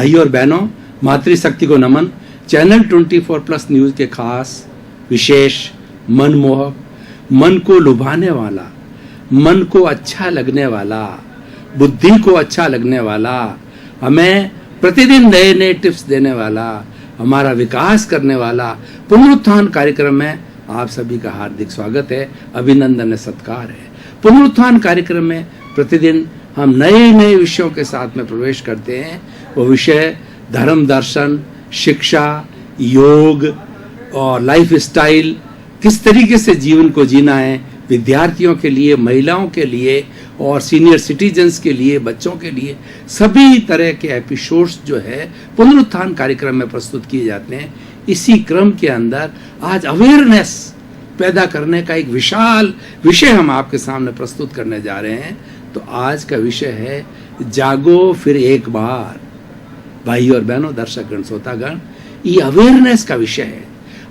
भाई और बहनों, मातृशक्ति को नमन। चैनल 24+ न्यूज के खास विशेष मनमोहक, मन को लुभाने वाला, मन को अच्छा लगने वाला, बुद्धि को अच्छा लगने वाला, हमें प्रतिदिन नए नए टिप्स देने वाला, हमारा विकास करने वाला पुनरुत्थान कार्यक्रम में आप सभी का हार्दिक स्वागत है, अभिनंदन है, सत्कार है। पुनरुत्थान कार्यक्रम में प्रतिदिन हम नए नए विषयों के साथ में प्रवेश करते हैं। वो विषय धर्म, दर्शन, शिक्षा, योग और लाइफ स्टाइल, किस तरीके से जीवन को जीना है, विद्यार्थियों के लिए, महिलाओं के लिए और सीनियर सिटीजन्स के लिए, बच्चों के लिए, सभी तरह के एपिसोड्स जो है पुनरुत्थान कार्यक्रम में प्रस्तुत किए जाते हैं। इसी क्रम के अंदर आज अवेयरनेस पैदा करने का एक विशाल विषय हम आपके सामने प्रस्तुत करने जा रहे हैं। तो आज का विषय है जागो फिर एक बार। भाई और बहनों, दर्शकगण, श्रोतागण, ये अवेयरनेस का विषय है।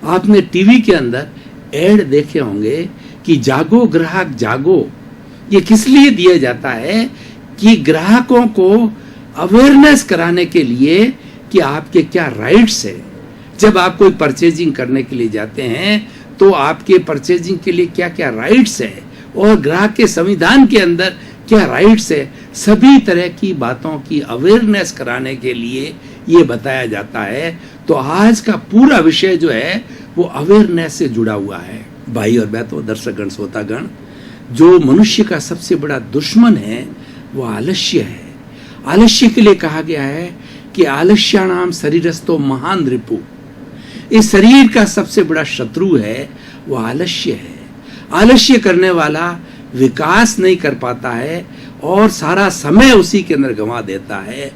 आपने टीवी के अंदर एड देखे होंगे कि जागो ग्राहक जागो। ये किस लिए दिया जाता है कि ग्राहकों को अवेयरनेस कराने के लिए कि आपके क्या राइट्स है। जब आप कोई परचेजिंग करने के लिए जाते हैं तो आपके परचेजिंग के लिए क्या क्या राइट्स है और ग्राहक के संविधान के अंदर क्या राइट्स है, सभी तरह की बातों की अवेयरनेस कराने के लिए ये बताया जाता है। तो आज का पूरा विषय जो है वो अवेयरनेस से जुड़ा हुआ है। भाई और बहनों, दर्शकगण, श्रोतागण, जो मनुष्य का सबसे बड़ा दुश्मन है वो आलस्य है। आलस्य के लिए कहा गया है कि आलस्याणाम शरीरस्थो महान रिपु। इस शरीर का सबसे बड़ा शत्रु है वो आलस्य है। आलस्य करने वाला विकास नहीं कर पाता है और सारा समय उसी के अंदर गंवा देता है।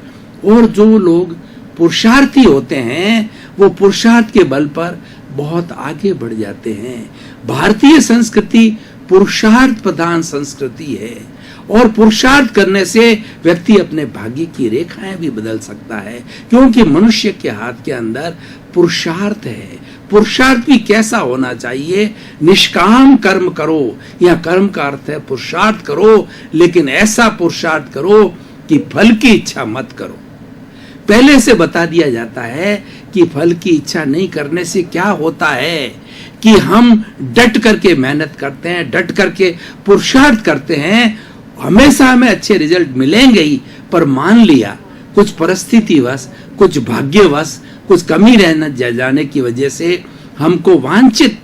और जो लोग पुरुषार्थी होते हैं वो पुरुषार्थ के बल पर बहुत आगे बढ़ जाते हैं। भारतीय संस्कृति पुरुषार्थ प्रधान संस्कृति है और पुरुषार्थ करने से व्यक्ति अपने भाग्य की रेखाएं भी बदल सकता है, क्योंकि मनुष्य के हाथ के अंदर पुरुषार्थ है। पुरुषार्थ भी कैसा होना चाहिए? निष्काम कर्म करो, या कर्म का अर्थ है पुरुषार्थ करो, लेकिन ऐसा पुरुषार्थ करो कि फल की इच्छा मत करो। पहले से बता दिया जाता है कि फल की इच्छा नहीं करने से क्या होता है कि हम डट करके मेहनत करते हैं, डट करके पुरुषार्थ करते हैं, हमेशा हमें अच्छे रिजल्ट मिलेंगे ही, पर मान लिया कुछ परिस्थितिवश, कुछ भाग्यवश, कुछ कमी रहने जाने की वजह से हमको वांछित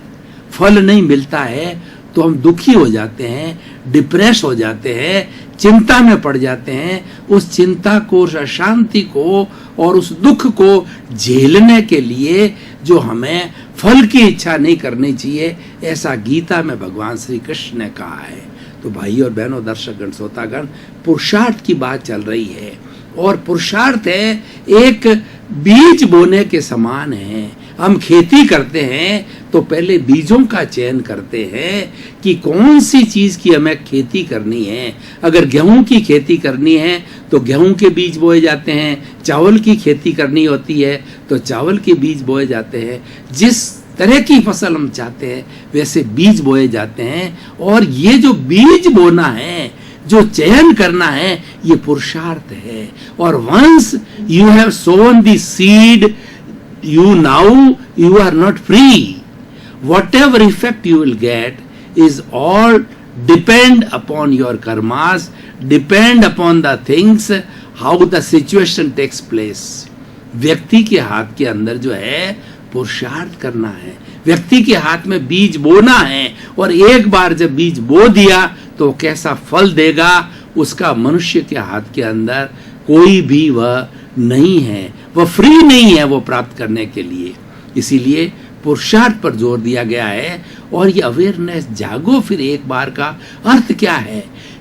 फल नहीं मिलता है तो हम दुखी हो जाते हैं, डिप्रेस हो जाते हैं, चिंता में पड़ जाते हैं। उस चिंता को, उस अशांति को और उस दुख को झेलने के लिए जो हमें फल की इच्छा नहीं करनी चाहिए, ऐसा गीता में भगवान श्री कृष्ण ने कहा है। तो भाई और बहनों, दर्शकगण, श्रोतागण, पुरुषार्थ की बात चल रही है और पुरुषार्थ है एक बीज बोने के समान है। हम खेती करते हैं तो पहले बीजों का चयन करते हैं कि कौन सी चीज की हमें खेती करनी है। अगर गेहूं की खेती करनी है तो गेहूं के बीज बोए जाते हैं, चावल की खेती करनी होती है तो चावल के बीज बोए जाते हैं। जिस तरह की फसल हम चाहते हैं वैसे बीज बोए जाते हैं। और ये जो बीज बोना है, जो चयन करना है, ये पुरुषार्थ है। और once you have sown the seed, you are not free. Whatever effect you will get is all depend upon your karmas, depend upon the things, how the situation takes place. व्यक्ति के हाथ के अंदर जो है पुरुषार्थ करना है, व्यक्ति के हाथ में बीज बोना है। और एक बार जब बीज बो दिया तो कैसा फल देगा उसका मनुष्य के हाथ के अंदर कोई भी वह नहीं है, वह फ्री नहीं है वो प्राप्त करने के लिए। इसीलिए पुरुषार्थ पर जोर दिया गया है। और ये अवेयरनेस जागो फिर एक बार का अर्थ क्या है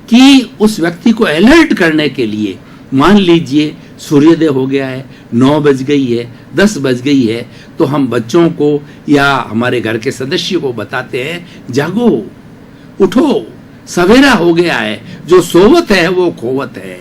कि उस व्यक्ति को अलर्ट करने के लिए, मान लीजिए सूर्योदय हो गया है, 9 बज गई है, 10 बज गई है, तो हम बच्चों को या हमारे घर के सदस्यों को बताते हैं, जागो, उठो, सवेरा हो गया है, जो सोवत है वो खोवत है।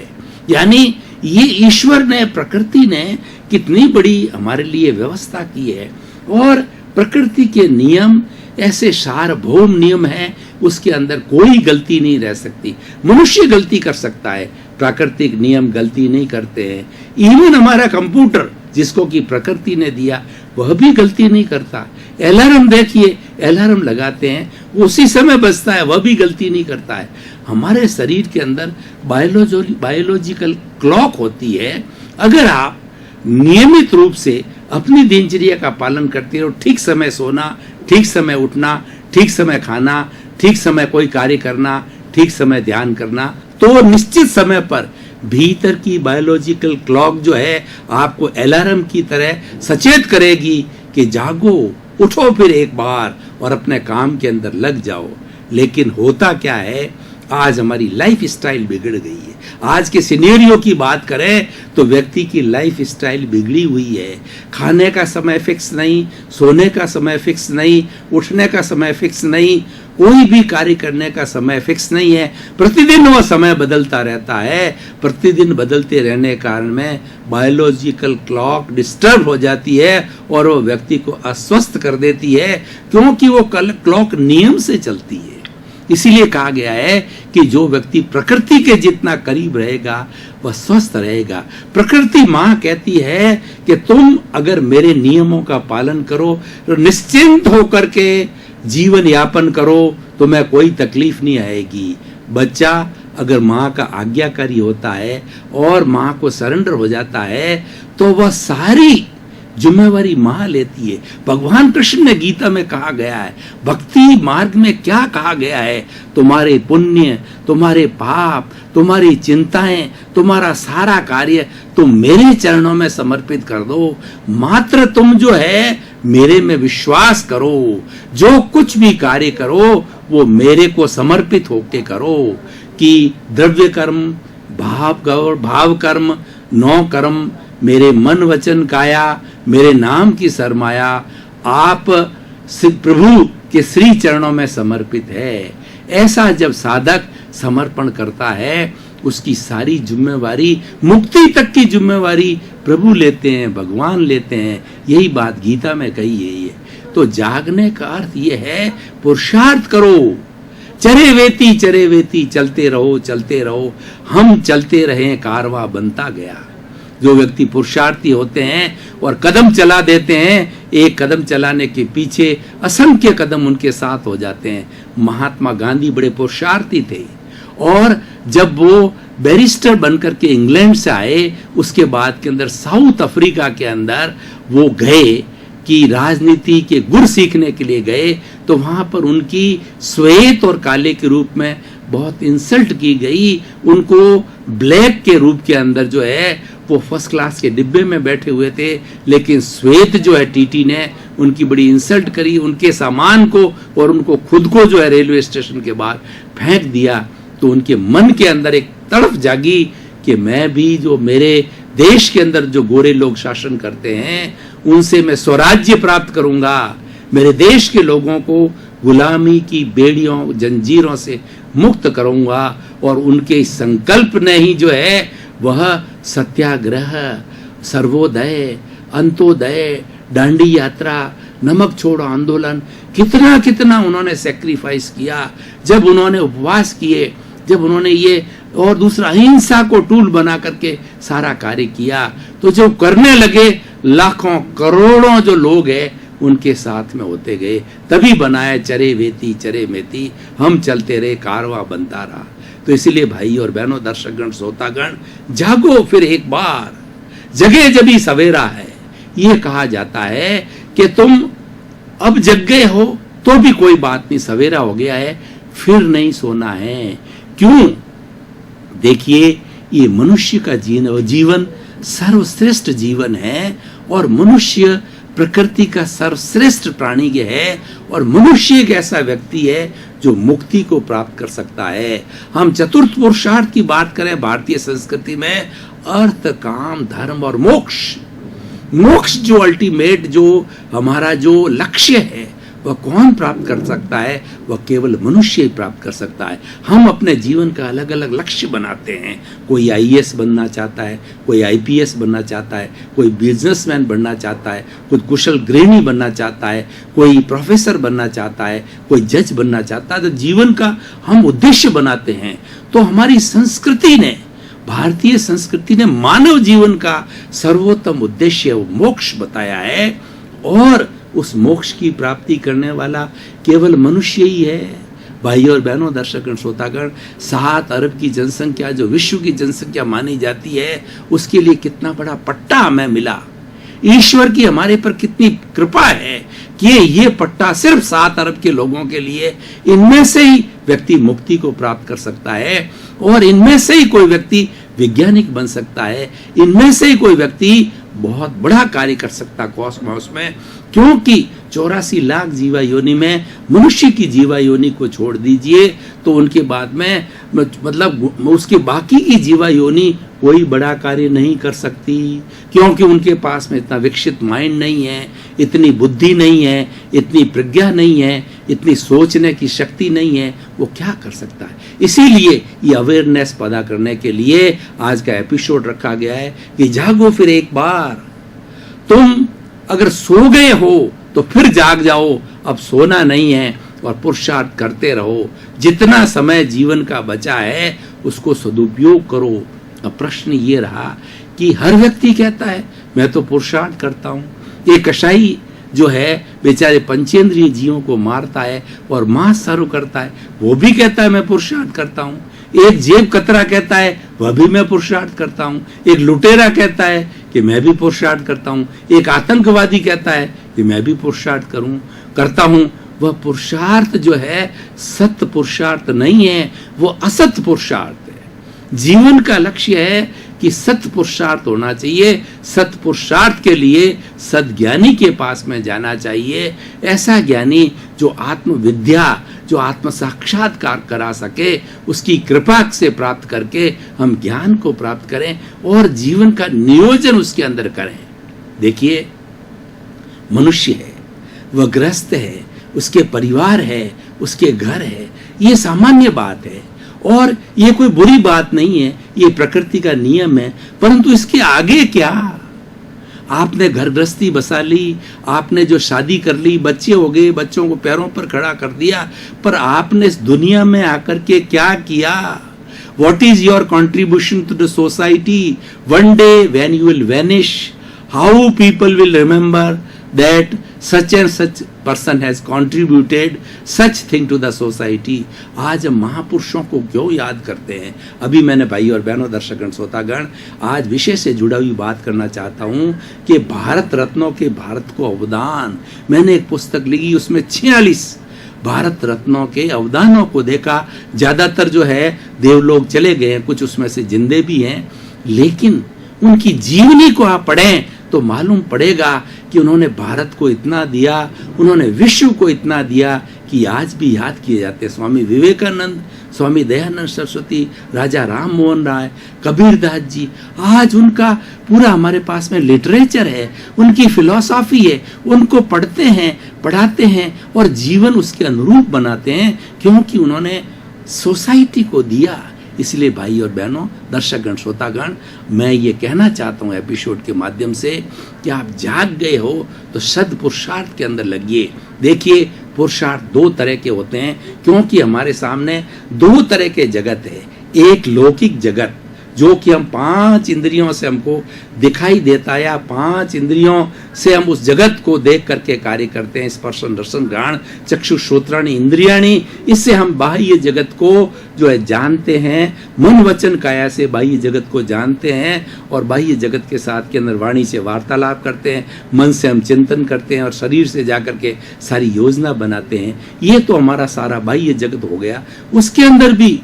यानी ये ईश्वर ने, प्रकृति ने कितनी बड़ी हमारे लिए व्यवस्था की है। और प्रकृति के नियम ऐसे सार्वभौम नियम है, उसके अंदर कोई गलती नहीं रह सकती। मनुष्य गलती कर सकता है प्राकृतिक नियम गलती नहीं करते हैं। इवन हमारा कंप्यूटर जिसको कि प्रकृति ने दिया वह भी गलती नहीं करता। अलार्म देखिए, अलार्म लगाते हैं उसी समय बजता है, वह भी गलती नहीं करता है। हमारे शरीर के अंदर बायोलॉजिकल क्लॉक होती है। अगर आप नियमित रूप से अपनी दिनचर्या का पालन करते हो, ठीक समय सोना, ठीक समय उठना, ठीक समय खाना, ठीक समय कोई कार्य करना, ठीक समय ध्यान करना, तो निश्चित समय पर भीतर की बायोलॉजिकल क्लॉक जो है आपको अलार्म की तरह सचेत करेगी कि जागो, उठो फिर एक बार और अपने काम के अंदर लग जाओ। लेकिन होता क्या है, आज हमारी लाइफ स्टाइल बिगड़ गई है। आज के सिनेरियो की बात करें तो व्यक्ति की लाइफ स्टाइल बिगड़ी हुई है। खाने का समय फिक्स नहीं, सोने का समय फिक्स नहीं, उठने का समय फिक्स नहीं, कोई भी कार्य करने का समय फिक्स नहीं है। प्रतिदिन वह समय बदलता रहता है। प्रतिदिन बदलते रहने के कारण में बायोलॉजिकल क्लॉक डिस्टर्ब हो जाती है और वो व्यक्ति को अस्वस्थ कर देती है, क्योंकि वो क्लॉक नियम से चलती है। इसीलिए कहा गया है कि जो व्यक्ति प्रकृति के जितना करीब रहेगा वह स्वस्थ रहेगा। प्रकृति माँ कहती है कि तुम अगर मेरे नियमों का पालन करो तो निश्चिंत होकर के जीवन यापन करो, तुम्हें कोई तकलीफ नहीं आएगी। बच्चा अगर माँ का आज्ञाकारी होता है और माँ को सरेंडर हो जाता है तो वह सारी जिम्मेवारी माँ लेती है। भगवान कृष्ण ने गीता में कहा गया है, भक्ति मार्ग में क्या कहा गया है, तुम्हारे पुण्य, तुम्हारे पाप, तुम्हारी चिंताएं, तुम्हारा सारा कार्य तुम मेरे चरणों में समर्पित कर दो। मात्र तुम जो है मेरे में विश्वास करो, जो कुछ भी कार्य करो वो मेरे को समर्पित होके करो। कि द्रव्य कर्म, भाव कर्म, 9 कर्म, मेरे मन वचन काया, मेरे नाम की सरमाया, आप प्रभु के श्री चरणों में समर्पित है। ऐसा जब साधक समर्पण करता है उसकी सारी जिम्मेवारी, मुक्ति तक की जिम्मेवारी प्रभु लेते हैं, भगवान लेते हैं। यही बात गीता में कही है। ये तो जागने का अर्थ ये है पुरुषार्थ करो, चरे वेती चलते रहो। हम चलते रहे, कारवां बनता गया। जो व्यक्ति पुरुषार्थी होते हैं और कदम चला देते हैं, एक कदम चलाने के पीछे असंख्य कदम उनके साथ हो जाते हैं। महात्मा गांधी बड़े पुरुषार्थी थे और जब वो बैरिस्टर बनकर के इंग्लैंड से आए, उसके बाद के अंदर साउथ अफ्रीका के अंदर वो गए कि राजनीति के गुर सीखने के लिए गए, तो वहां पर उनकी श्वेत और काले के रूप में बहुत इंसल्ट की गई। उनको ब्लैक के रूप के अंदर जो है वो फर्स्ट क्लास के डिब्बे में बैठे हुए थे, लेकिन श्वेत जो है टीटी ने उनकी बड़ी इंसल्ट करी, उनके सामान को और उनको खुद को जो है रेलवे स्टेशन के बाहर फेंक दिया। तो उनके मन के अंदर एक तड़प जागी कि मैं भी, जो मेरे देश के अंदर जो गोरे लोग शासन करते हैं उनसे मैं स्वराज्य प्राप्त करूंगा, मेरे देश के लोगों को गुलामी की बेड़ियों जंजीरों से मुक्त करूंगा। और उनके संकल्प ने ही जो है वह सत्याग्रह, सर्वोदय, अंत्योदय, दांडी यात्रा, नमक छोड़ो आंदोलन, कितना कितना उन्होंने सेक्रीफाइस किया। जब उन्होंने उपवास किए, जब उन्होंने ये और दूसरा अहिंसा को टूल बना करके सारा कार्य किया, तो जो करने लगे लाखों करोड़ों जो लोग हैं उनके साथ में होते गए। तभी बनाया चरे मेती, हम चलते रहे, कारवां बनता रहा। तो इसीलिए भाई और बहनों, दर्शकगण, श्रोतागण, जागो फिर एक बार, जगे जभी सवेरा है। ये कहा जाता है कि तुम अब जग गए हो तो भी कोई बात नहीं, सवेरा हो गया है, फिर नहीं सोना है। क्यों? देखिए, ये मनुष्य का जीवन सर्वश्रेष्ठ जीवन है और मनुष्य प्रकृति का सर्वश्रेष्ठ प्राणी है और मनुष्य एक ऐसा व्यक्ति है जो मुक्ति को प्राप्त कर सकता है। हम चतुर्थ पुरुषार्थ की बात करें भारतीय संस्कृति में, अर्थ, काम, धर्म और मोक्ष जो अल्टीमेट, जो हमारा जो लक्ष्य है वह कौन प्राप्त कर सकता है? वह केवल मनुष्य ही प्राप्त कर सकता है। हम अपने जीवन का अलग अलग लक्ष्य बनाते हैं। कोई आईएएस बनना चाहता है, कोई आईपीएस बनना चाहता है, कोई बिजनेसमैन बनना चाहता है, कोई कुशल गृहिणी बनना चाहता है, कोई प्रोफेसर बनना चाहता है, कोई जज बनना चाहता है। तो जीवन का हम उद्देश्य बनाते हैं। तो हमारी संस्कृति ने, भारतीय संस्कृति ने मानव जीवन का सर्वोत्तम उद्देश्य मोक्ष बताया है, और उस मोक्ष की प्राप्ति करने वाला केवल मनुष्य ही है। भाइयों और बहनों, दर्शकगण, श्रोतागण, 7 अरब की जनसंख्या जो विश्व की जनसंख्या मानी जाती है, उसके लिए कितना बड़ा पट्टा हमें मिला। ईश्वर की हमारे पर कितनी कृपा है कि ये पट्टा सिर्फ 7 अरब के लोगों के लिए, इनमें से ही व्यक्ति मुक्ति को प्राप्त कर सकता है, और इनमें से ही कोई व्यक्ति वैज्ञानिक बन सकता है, इनमें से ही कोई व्यक्ति बहुत बड़ा कार्य कर सकता कॉस्मोस में, क्योंकि 84 लाख जीवा योनि में मनुष्य की जीवा योनि को छोड़ दीजिए तो उनके बाद में मतलब उसके बाकी की जीवा योनि कोई बड़ा कार्य नहीं कर सकती, क्योंकि उनके पास में इतना विकसित माइंड नहीं है, इतनी बुद्धि नहीं है, इतनी प्रज्ञा नहीं है, इतनी सोचने की शक्ति नहीं है। वो क्या कर सकता है? इसीलिए ये अवेयरनेस पैदा करने के लिए आज का एपिसोड रखा गया है कि जागो फिर एक बार। तुम अगर सो गए हो तो फिर जाग जाओ, अब सोना नहीं है, और पुरुषार्थ करते रहो। जितना समय जीवन का बचा है उसको सदुपयोग करो। अब प्रश्न ये रहा कि हर व्यक्ति कहता है मैं तो पुरुषार्थ करता हूँ। ये कसाई जो है बेचारे पंचेंद्रिय जीवों को मारता है और मांस सारू करता है, वो भी कहता है मैं पुरुषार्थ करता हूँ। एक जेब कतरा कहता है वह भी मैं पुरुषार्थ करता हूँ। एक लुटेरा कहता है कि मैं भी पुरुषार्थ करता हूँ। एक आतंकवादी कहता है कि मैं भी पुरुषार्थ करता हूँ। वह पुरुषार्थ जो है सत्य पुरुषार्थ नहीं है, वो असत पुरुषार्थ है। जीवन का लक्ष्य है कि सत्य पुरुषार्थ होना चाहिए। सत्य पुरुषार्थ के लिए सद्ज्ञानी के पास में जाना चाहिए, ऐसा ज्ञानी जो आत्मविद्या, जो आत्म साक्षात्कार करा सके, उसकी कृपा से प्राप्त करके हम ज्ञान को प्राप्त करें और जीवन का नियोजन उसके अंदर करें। देखिए, मनुष्य है, वह गृहस्थ है, उसके परिवार है, उसके घर है, ये सामान्य बात है और ये कोई बुरी बात नहीं है, ये प्रकृति का नियम है। परंतु इसके आगे क्या? आपने घर गृहस्थी बसा ली, आपने जो शादी कर ली, बच्चे हो गए, बच्चों को पैरों पर खड़ा कर दिया, पर आपने इस दुनिया में आकर के क्या किया? What is your contribution to the society? One day when you will vanish, how people will remember that such and such person has contributed such thing to the society। आज हम महापुरुषों को क्यों याद करते हैं? अभी मैंने भाई और बहनों, दर्शकगण, श्रोतागण, आज विषय से जुड़ा हुई बात करना चाहता हूं कि भारत रत्नों के भारत को अवदान। मैंने एक पुस्तक लिखी, उसमें 46 भारत रत्नों के अवदानों को देखा। ज्यादातर जो है देवलोक चले गए हैं, कुछ उसमें से जिंदे भी हैं, लेकिन उनकी जीवनी को आप पढ़ें तो मालूम पड़ेगा कि उन्होंने भारत को इतना दिया, उन्होंने विश्व को इतना दिया कि आज भी याद किए जाते हैं। स्वामी विवेकानंद, स्वामी दयानंद सरस्वती, राजा राम मोहन राय, कबीरदास जी, आज उनका पूरा हमारे पास में लिटरेचर है, उनकी फिलॉसफी है, उनको पढ़ते हैं, पढ़ाते हैं और जीवन उसके अनुरूप बनाते हैं, क्योंकि उन्होंने सोसाइटी को दिया। इसलिए भाई और बहनों, दर्शकगण, श्रोतागण, मैं ये कहना चाहता हूँ एपिसोड के माध्यम से कि आप जाग गए हो तो सद पुरुषार्थ के अंदर लगिए। देखिए, पुरुषार्थ 2 तरह के होते हैं, क्योंकि हमारे सामने 2 तरह के जगत है। एक लौकिक जगत जो कि हम 5 इंद्रियों से हमको दिखाई देता है, या 5 इंद्रियों से हम उस जगत को देख करके कार्य करते हैं। स्पर्शन रसन घ्राण चक्षु श्रोत्राणि इंद्रियाणि, इससे हम बाह्य जगत को जो है जानते हैं। मन वचन काया से बाह्य जगत को जानते हैं और बाह्य जगत के साथ के अंदर वाणी से वार्तालाप करते हैं, मन से हम चिंतन करते हैं और शरीर से जाकर के सारी योजना बनाते हैं। ये तो हमारा सारा बाह्य जगत हो गया। उसके अंदर भी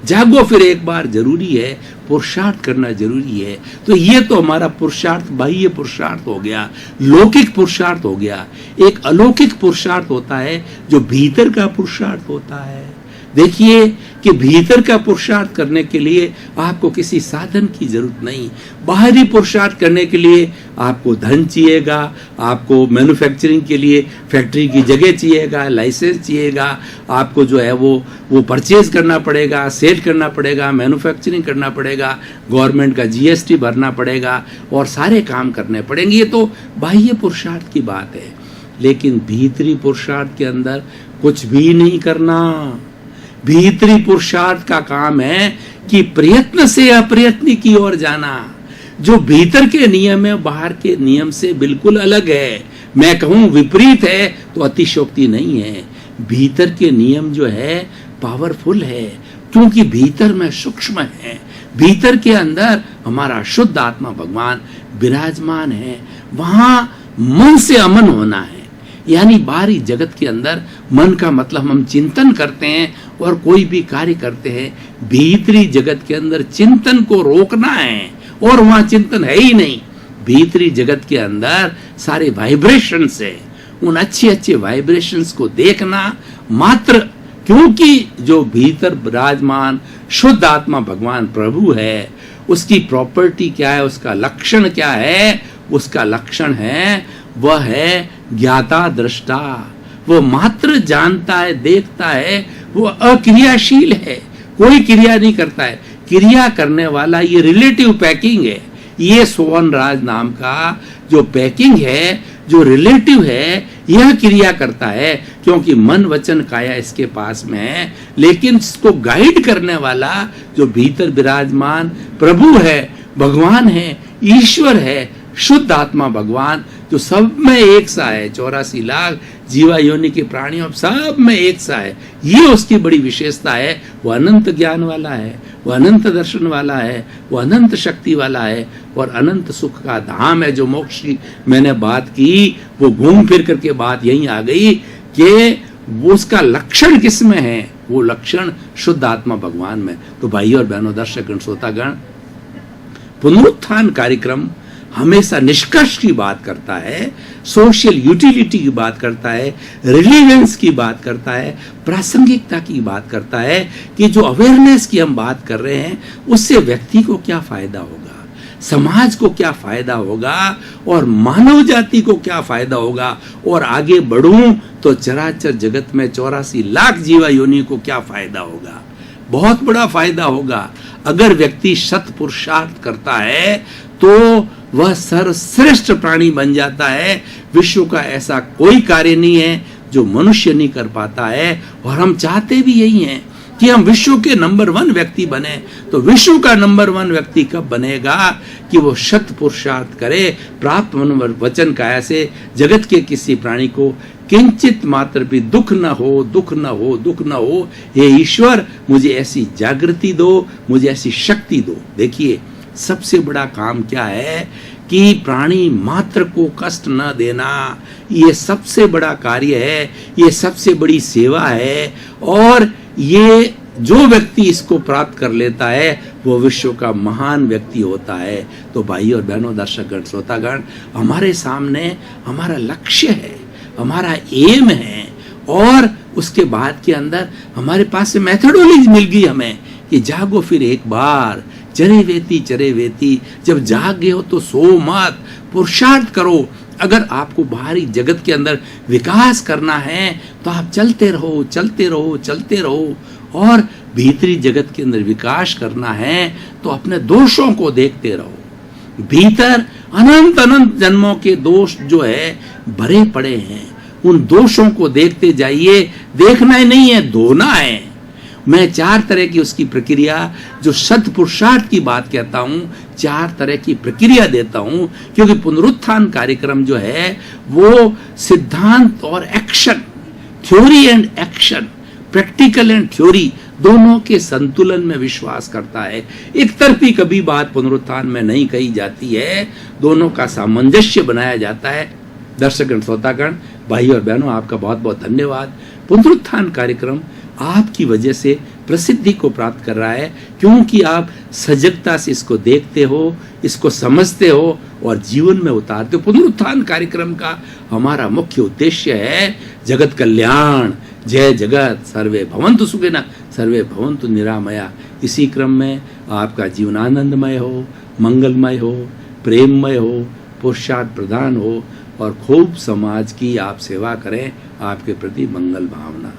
जागो फिर एक बार जरूरी है, पुरुषार्थ करना जरूरी है। तो ये तो हमारा पुरुषार्थ, बाह्य पुरुषार्थ हो गया, लौकिक पुरुषार्थ हो गया। एक अलौकिक पुरुषार्थ होता है जो भीतर का पुरुषार्थ होता है। देखिए कि भीतर का पुरुषार्थ करने के लिए आपको किसी साधन की जरूरत नहीं। बाहरी पुरुषार्थ करने के लिए आपको धन चाहिएगा, आपको मैन्युफैक्चरिंग के लिए फैक्ट्री की जगह चाहिएगा, लाइसेंस चाहिएगा, आपको जो है वो परचेज करना पड़ेगा, सेल करना पड़ेगा, मैन्युफैक्चरिंग करना पड़ेगा, गवर्नमेंट का जीएसटी भरना पड़ेगा और सारे काम करने पड़ेंगे। ये तो बाह्य पुरुषार्थ की बात है, लेकिन भीतरी पुरुषार्थ के अंदर कुछ भी नहीं करना। भीतरी पुरुषार्थ का काम है कि प्रयत्न से अप्रयत्न की ओर जाना। जो भीतर के नियम है बाहर के नियम से बिल्कुल अलग है। मैं कहूं विपरीत है तो अतिशयोक्ति नहीं है। भीतर के नियम जो है पावरफुल है, क्योंकि भीतर में सूक्ष्म है। भीतर के अंदर हमारा शुद्ध आत्मा भगवान विराजमान है। वहां मन से अमन होना है, यानी बाहरी जगत के अंदर मन का मतलब हम चिंतन करते हैं और कोई भी कार्य करते हैं। भीतरी जगत के अंदर चिंतन को रोकना है, और वहां चिंतन है ही नहीं। भीतरी जगत के अंदर सारे वाइब्रेशंस है, उन अच्छे अच्छे वाइब्रेशंस को देखना मात्र, क्योंकि जो भीतर विराजमान शुद्ध आत्मा भगवान प्रभु है, उसकी प्रॉपर्टी क्या है, उसका लक्षण क्या है? उसका लक्षण है वह है ज्ञाता दृष्टा। वो मात्र जानता है, देखता है, वो अक्रियाशील है, कोई क्रिया नहीं करता है। क्रिया करने वाला ये रिलेटिव पैकिंग है। ये सोवन राज नाम का जो पैकिंग है, जो रिलेटिव है, यह क्रिया करता है, क्योंकि मन वचन काया इसके पास में है। लेकिन इसको गाइड करने वाला जो भीतर विराजमान प्रभु है, भगवान है, ईश्वर है, शुद्ध आत्मा भगवान, जो सब में एक सा है। 84 लाख जीवा योनि के प्राणियों सब में एक सा है। ये उसकी बड़ी विशेषता है। वो अनंत ज्ञान वाला है, वो अनंत दर्शन वाला है, वो अनंत शक्ति वाला है, और अनंत सुख का धाम है। जो मोक्ष की मैंने बात की, वो घूम फिर करके बात यहीं आ गई कि वो उसका लक्षण किस में है? वो लक्षण शुद्ध आत्मा भगवान में। तो भाई और बहनों, दर्शकगण, श्रोतागण, पुनरुत्थान कार्यक्रम हमेशा निष्कर्ष की बात करता है, सोशल यूटिलिटी की बात करता है, रिलीवेंस की बात करता है, प्रासंगिकता की बात करता है, कि जो अवेयरनेस की हम बात कर रहे हैं उससे व्यक्ति को क्या फायदा होगा, समाज को क्या फायदा होगा, और मानव जाति को क्या फायदा होगा, और आगे बढ़ूं तो चराचर जगत में 84 लाख जीवा योनि को क्या फायदा होगा। बहुत बड़ा फायदा होगा। अगर व्यक्ति शत पुरुषार्थ करता है तो वह सर्वश्रेष्ठ प्राणी बन जाता है। विश्व का ऐसा कोई कार्य नहीं है जो मनुष्य नहीं कर पाता है, और हम चाहते भी यही हैं कि हम विश्व के नंबर 1 व्यक्ति बने। तो विश्व का नंबर 1 व्यक्ति कब बनेगा? कि वो शत पुरुषार्थ करे, प्राप्त मन वचन काया से जगत के किसी प्राणी को किंचित मात्र भी दुख न हो, दुख न हो, दुख न हो। हे ईश्वर, मुझे ऐसी जागृति दो, मुझे ऐसी शक्ति दो। देखिए, सबसे बड़ा काम क्या है कि प्राणी मात्र को कष्ट न देना। ये सबसे बड़ा कार्य है, ये सबसे बड़ी सेवा है, और ये जो व्यक्ति इसको प्राप्त कर लेता है वो विश्व का महान व्यक्ति होता है। तो भाई और बहनों, दर्शकगण, श्रोतागण, हमारे सामने हमारा लक्ष्य है, हमारा एम है, और उसके बाद के अंदर हमारे पास से मेथोडोलॉजी मिल गई हमें कि जागो फिर एक बार, चरे वेती, जब जाग गए हो तो सो मत, पुरुषार्थ करो। अगर आपको बाहरी जगत के अंदर विकास करना है तो आप चलते रहो, चलते रहो, चलते रहो, और भीतरी जगत के अंदर विकास करना है तो अपने दोषों को देखते रहो। भीतर अनंत अनंत जन्मों के दोष जो है भरे पड़े हैं, उन दोषों को देखते जाइए। देखना ही नहीं है, धोना है। मैं 4 तरह की उसकी प्रक्रिया, जो शत पुरुषार्थ की बात कहता हूं, 4 तरह की प्रक्रिया देता हूं, क्योंकि पुनरुत्थान कार्यक्रम जो है वो सिद्धांत और action, theory and action, practical and theory दोनों के संतुलन में विश्वास करता है। एक तरफी कभी बात पुनरुत्थान में नहीं कही जाती है, दोनों का सामंजस्य बनाया जाता है। दर्शकगण, श्रोतागण, भाई और बहनों, आपका बहुत बहुत धन्यवाद। पुनरुत्थान कार्यक्रम आपकी वजह से प्रसिद्धि को प्राप्त कर रहा है, क्योंकि आप सजगता से इसको देखते हो, इसको समझते हो और जीवन में उतारते हो। पुनरुत्थान कार्यक्रम का हमारा मुख्य उद्देश्य है जगत कल्याण। जय जगत, सर्वे भवन्तु सुखिनः, सर्वे भवन्तु निरामया। इसी क्रम में आपका जीवन आनंदमय हो, मंगलमय हो, प्रेममय हो, पुरुषार्थ प्रधान हो, और खूब समाज की आप सेवा करें। आपके प्रति मंगल भावना।